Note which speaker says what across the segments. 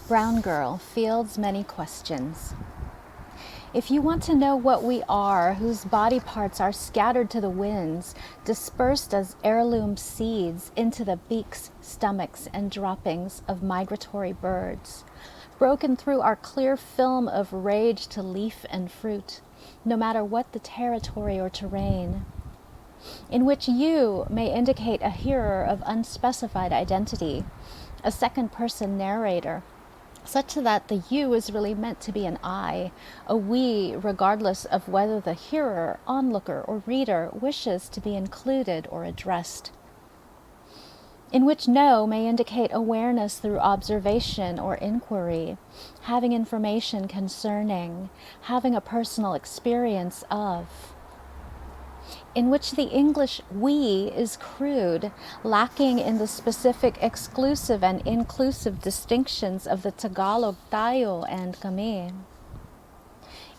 Speaker 1: Brown girl fields many questions. If you want to know what we are, whose body parts are scattered to the winds, dispersed as heirloom seeds into the beaks, stomachs, and droppings of migratory birds, broken through our clear film of rage to leaf and fruit, no matter what the territory or terrain, in which you may indicate a hearer of unspecified identity, a second-person narrator, such that the you is really meant to be an I, a we, regardless of whether the hearer, onlooker, or reader wishes to be included or addressed. In which no may indicate awareness through observation or inquiry, having information concerning, having a personal experience of. In which the English we is crude, lacking in the specific exclusive and inclusive distinctions of the Tagalog tayo and kami.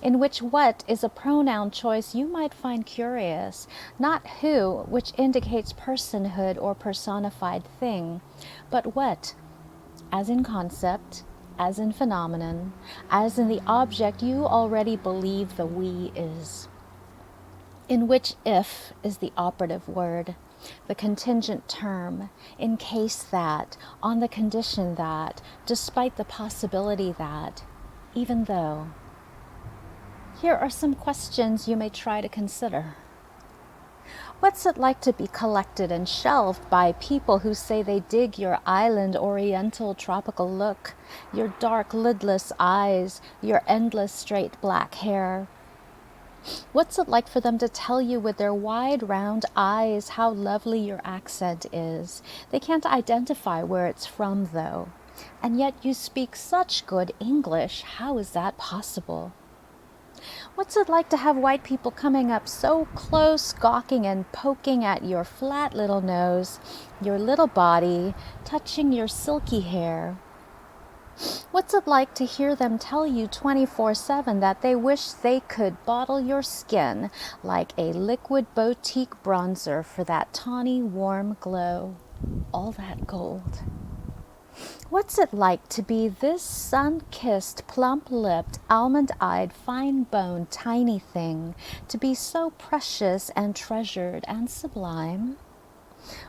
Speaker 1: In which what is a pronoun choice you might find curious, not who, which indicates personhood or personified thing, but what, as in concept, as in phenomenon, as in the object you already believe the we is. In which if is the operative word, the contingent term, in case that, on the condition that, despite the possibility that, even though. Here are some questions you may try to consider. What's it like to be collected and shelved by people who say they dig your island oriental tropical look, your dark lidless eyes, your endless straight black hair? What's it like for them to tell you with their wide, round eyes how lovely your accent is? They can't identify where it's from, though. And yet you speak such good English. How is that possible? What's it like to have white people coming up so close, gawking and poking at your flat little nose, your little body, touching your silky hair? What's it like to hear them tell you 24/7 that they wish they could bottle your skin like a liquid boutique bronzer for that tawny, warm glow? All that gold. What's it like to be this sun-kissed, plump-lipped, almond-eyed, fine-boned, tiny thing, to be so precious and treasured and sublime?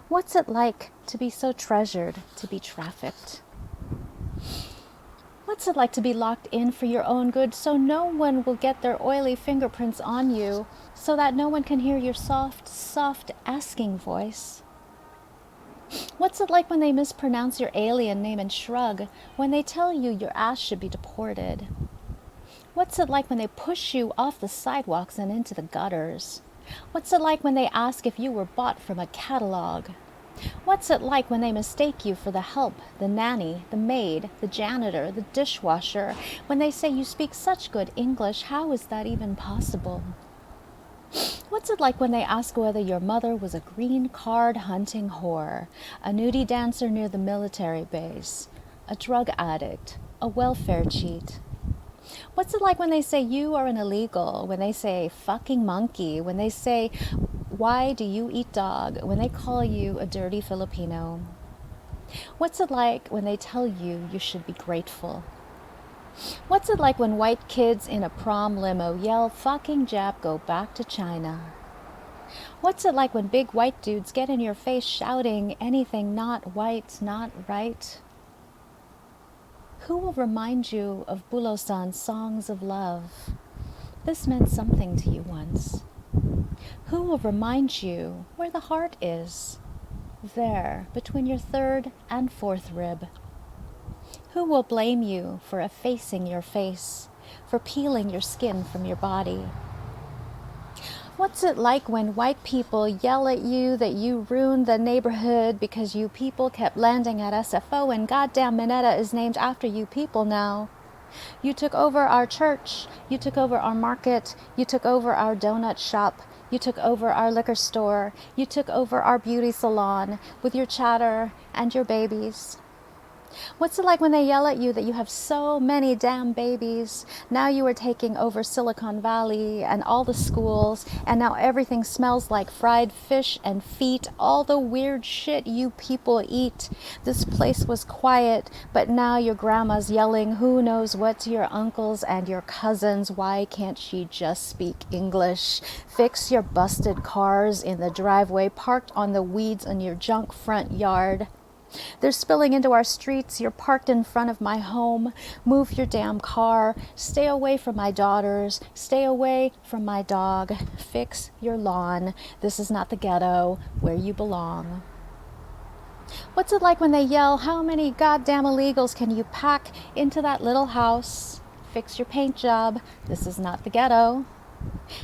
Speaker 1: What's it like to be so treasured, to be trafficked? What's it like to be locked in for your own good so no one will get their oily fingerprints on you, so that no one can hear your soft, soft asking voice? What's it like when they mispronounce your alien name and shrug, when they tell you your ass should be deported? What's it like when they push you off the sidewalks and into the gutters? What's it like when they ask if you were bought from a catalog? What's it like when they mistake you for the help, the nanny, the maid, the janitor, the dishwasher, when they say you speak such good English? How is that even possible? What's it like when they ask whether your mother was a green card hunting whore, a nudie dancer near the military base, a drug addict, a welfare cheat? What's it like when they say you are an illegal, when they say fucking monkey, when they say why do you eat dog, when they call you a dirty Filipino? What's it like when they tell you you should be grateful? What's it like when white kids in a prom limo yell, fucking Jap, go back to China? What's it like when big white dudes get in your face shouting anything not white, not right? Who will remind you of Bulosan's songs of love? This meant something to you once. Who will remind you where the heart is? There, between your third and fourth rib. Who will blame you for effacing your face, for peeling your skin from your body? What's it like when white people yell at you that you ruined the neighborhood because you people kept landing at SFO and goddamn Minetta is named after you people now? You took over our church, you took over our market, you took over our donut shop, you took over our liquor store, you took over our beauty salon with your chatter and your babies. What's it like when they yell at you that you have so many damn babies? Now you are taking over Silicon Valley and all the schools, and now everything smells like fried fish and feet, all the weird shit you people eat. This place was quiet, but now your grandma's yelling who knows what to your uncles and your cousins. Why can't she just speak English? Fix your busted cars in the driveway, parked on the weeds in your junk front yard. They're spilling into our streets. You're parked in front of my home. Move your damn car. Stay away from my daughters. Stay away from my dog. Fix your lawn. This is not the ghetto where you belong. What's it like when they yell, how many goddamn illegals can you pack into that little house? Fix your paint job. This is not the ghetto.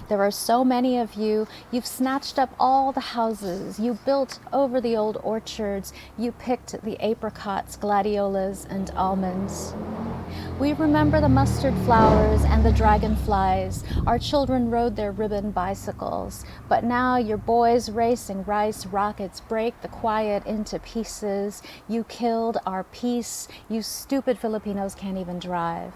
Speaker 1: There are so many of you. You've snatched up all the houses. You built over the old orchards. You picked the apricots, gladiolas, and almonds. We remember the mustard flowers and the dragonflies. Our children rode their ribbon bicycles. But now your boys racing rice rockets break the quiet into pieces. You killed our peace. You stupid Filipinos can't even drive.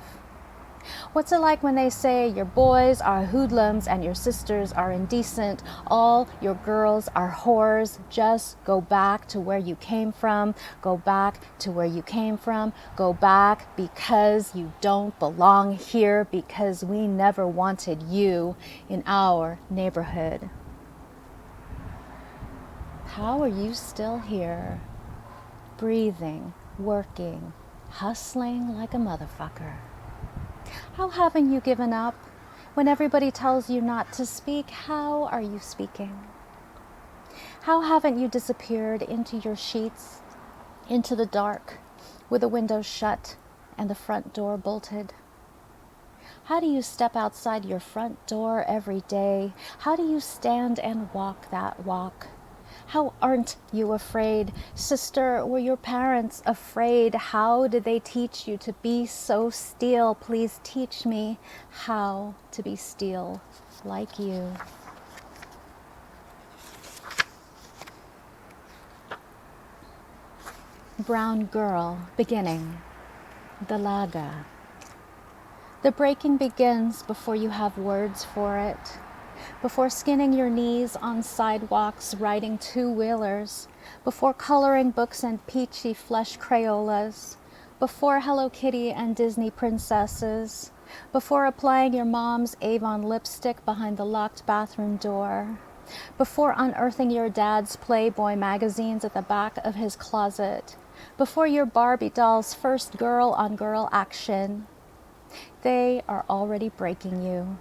Speaker 1: What's it like when they say your boys are hoodlums and your sisters are indecent, all your girls are whores? Just go back to where you came from, go back to where you came from, go back because you don't belong here, because we never wanted you in our neighborhood. How are you still here, breathing, working, hustling like a motherfucker? How haven't you given up? When everybody tells you not to speak, how are you speaking? How haven't you disappeared into your sheets, into the dark, with the windows shut and the front door bolted? How do you step outside your front door every day? How do you stand and walk that walk? How aren't you afraid? Sister, were your parents afraid? How did they teach you to be so still? Please teach me how to be still like you. Brown girl, beginning. Dalaga. The breaking begins before you have words for it. Before skinning your knees on sidewalks, riding two-wheelers, before coloring books and peachy flesh Crayolas, before Hello Kitty and Disney princesses, before applying your mom's Avon lipstick behind the locked bathroom door, before unearthing your dad's Playboy magazines at the back of his closet, before your Barbie doll's first girl-on-girl action. They are already breaking you.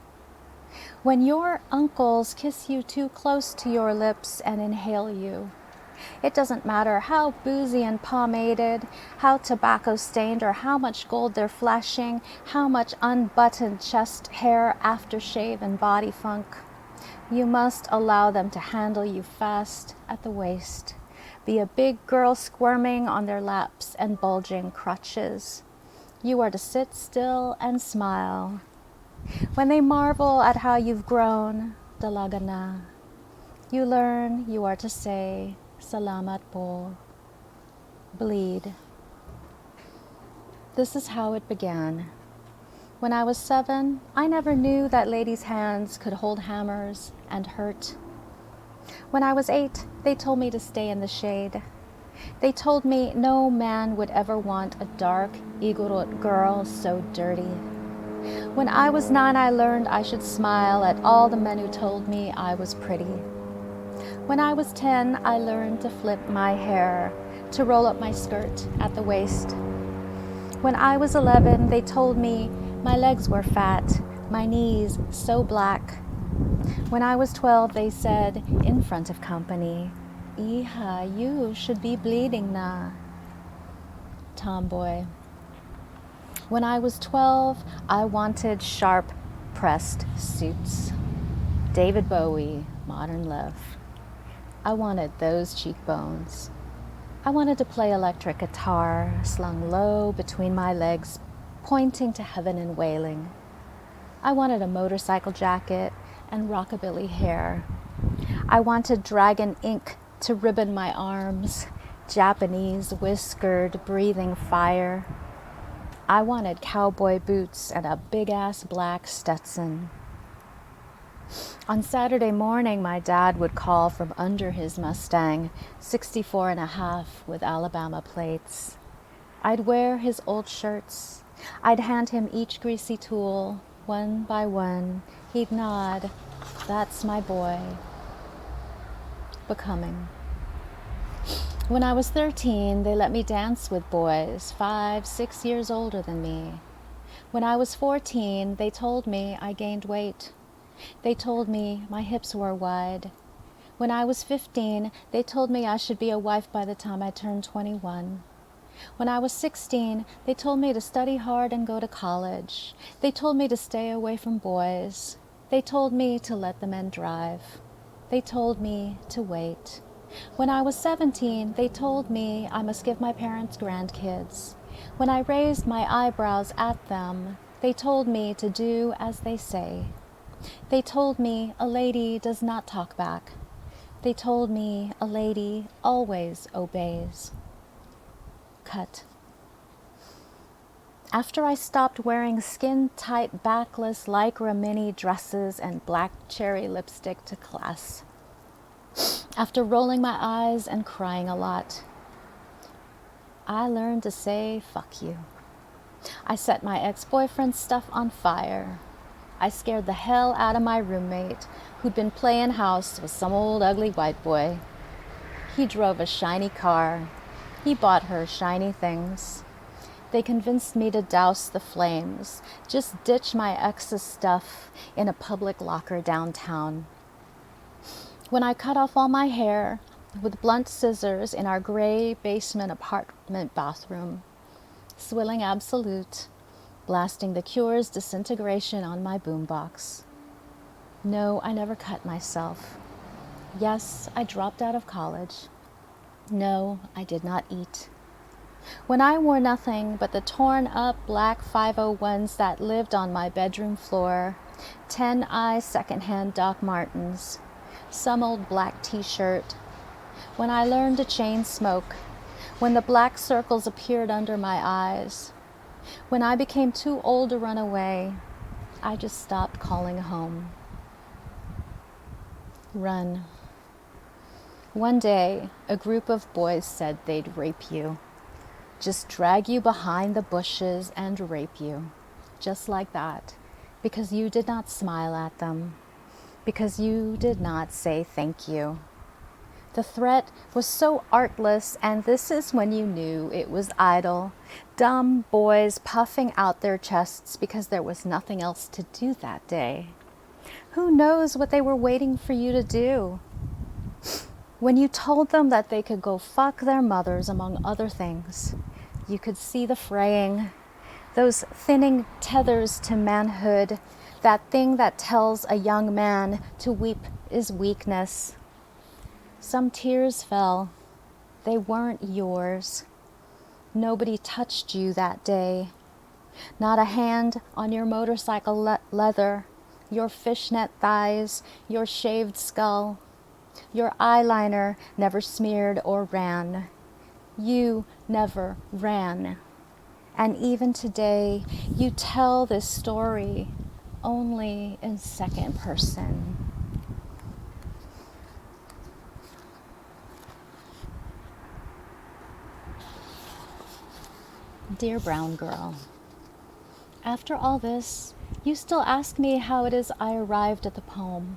Speaker 1: When your uncles kiss you too close to your lips and inhale you, it doesn't matter how boozy and pomaded, how tobacco stained, or how much gold they're flashing, how much unbuttoned chest hair, aftershave, and body funk. You must allow them to handle you fast at the waist. Be a big girl squirming on their laps and bulging crotches. You are to sit still and smile. When they marvel at how you've grown, dalaga na. You learn you are to say, salamat po. Bleed. This is how it began. When I was 7, I never knew that ladies' hands could hold hammers and hurt. When I was 8, they told me to stay in the shade. They told me no man would ever want a dark, igorot girl so dirty. When I was 9, I learned I should smile at all the men who told me I was pretty. When I was 10, I learned to flip my hair, to roll up my skirt at the waist. When I was 11, they told me my legs were fat, my knees so black. When I was 12, they said, in front of company, Iha, you should be bleeding na. Tomboy. When I was 12, I wanted sharp, pressed suits. David Bowie, Modern Love. I wanted those cheekbones. I wanted to play electric guitar, slung low between my legs, pointing to heaven and wailing. I wanted a motorcycle jacket and rockabilly hair. I wanted dragon ink to ribbon my arms, Japanese, whiskered, breathing fire. I wanted cowboy boots and a big-ass black Stetson. On Saturday morning, my dad would call from under his Mustang, 64 and a half with Alabama plates. I'd wear his old shirts. I'd hand him each greasy tool, one by one. He'd nod. That's my boy. Becoming. When I was 13, they let me dance with boys 5, 6 years older than me. When I was 14, they told me I gained weight. They told me my hips were wide. When I was 15, they told me I should be a wife by the time I turned 21. When I was 16, they told me to study hard and go to college. They told me to stay away from boys. They told me to let the men drive. They told me to wait. When I was 17, they told me I must give my parents grandkids. When I raised my eyebrows at them, they told me to do as they say. They told me a lady does not talk back. They told me a lady always obeys. Cut. After I stopped wearing skin-tight backless lycra mini dresses and black cherry lipstick to class. After rolling my eyes and crying a lot, I learned to say fuck you. I set my ex-boyfriend's stuff on fire. I scared the hell out of my roommate, who'd been playing house with some old ugly white boy. He drove a shiny car. He bought her shiny things. They convinced me to douse the flames, just ditch my ex's stuff in a public locker downtown. When I cut off all my hair with blunt scissors in our gray basement apartment bathroom, swilling Absolute, blasting The Cure's Disintegration on my boombox. No, I never cut myself. Yes, I dropped out of college. No, I did not eat. When I wore nothing but the torn up black 501s that lived on my bedroom floor, 10i secondhand Doc Martens, some old black t-shirt, when I learned to chain smoke, when the black circles appeared under my eyes, when I became too old to run away, I just stopped calling home. Run. One day, a group of boys said they'd rape you. Just drag you behind the bushes and rape you. Just like that. Because you did not smile at them. Because you did not say thank you. The threat was so artless, and this is when you knew it was idle. Dumb boys puffing out their chests because there was nothing else to do that day. Who knows what they were waiting for you to do? When you told them that they could go fuck their mothers, among other things, you could see the fraying, those thinning tethers to manhood, that thing that tells a young man to weep is weakness. Some tears fell. They weren't yours. Nobody touched you that day. Not a hand on your motorcycle leather, your fishnet thighs, your shaved skull. Your eyeliner never smeared or ran. You never ran. And even today, you tell this story only in second person. Dear Brown Girl, after all this, you still ask me how it is I arrived at the poem.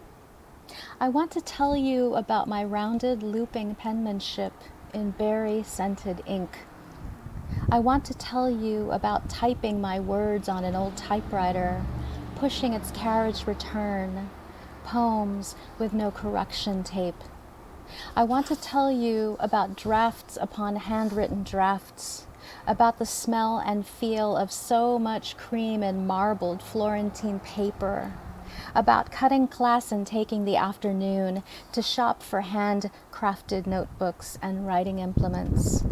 Speaker 1: I want to tell you about my rounded, looping penmanship in berry-scented ink. I want to tell you about typing my words on an old typewriter, pushing its carriage return, poems with no correction tape. I want to tell you about drafts upon handwritten drafts, about the smell and feel of so much cream and marbled Florentine paper, about cutting class and taking the afternoon to shop for hand-crafted notebooks and writing implements.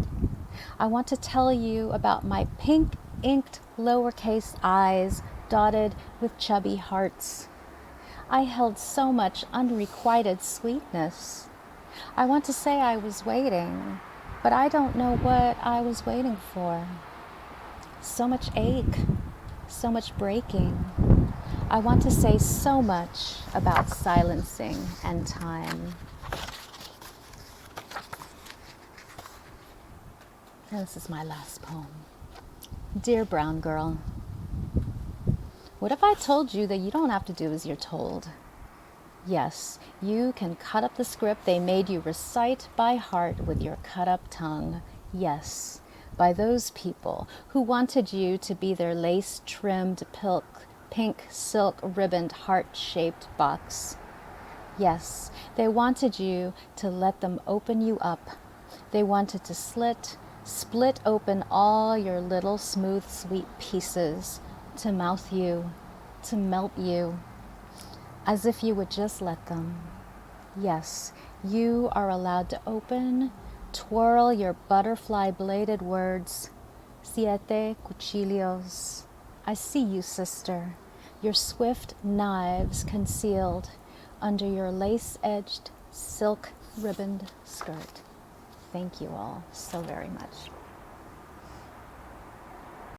Speaker 1: I want to tell you about my pink-inked lowercase i's dotted with chubby hearts. I held so much unrequited sweetness. I want to say I was waiting. But I don't know what I was waiting for. So much ache, so much breaking. I want to say so much about silencing and time. And this is my last poem. Dear brown girl, what if I told you that you don't have to do as you're told? Yes, you can cut up the script they made you recite by heart with your cut up tongue. Yes, by those people who wanted you to be their lace-trimmed pink silk ribboned heart-shaped box. Yes, they wanted you to let them open you up. They wanted to split open all your little smooth, sweet pieces, to mouth you, to melt you, as if you would just let them. Yes, you are allowed to open, twirl your butterfly-bladed words. Siete cuchillos. I see you, sister, your swift knives concealed under your lace-edged, silk-ribboned skirt. Thank you all so very much.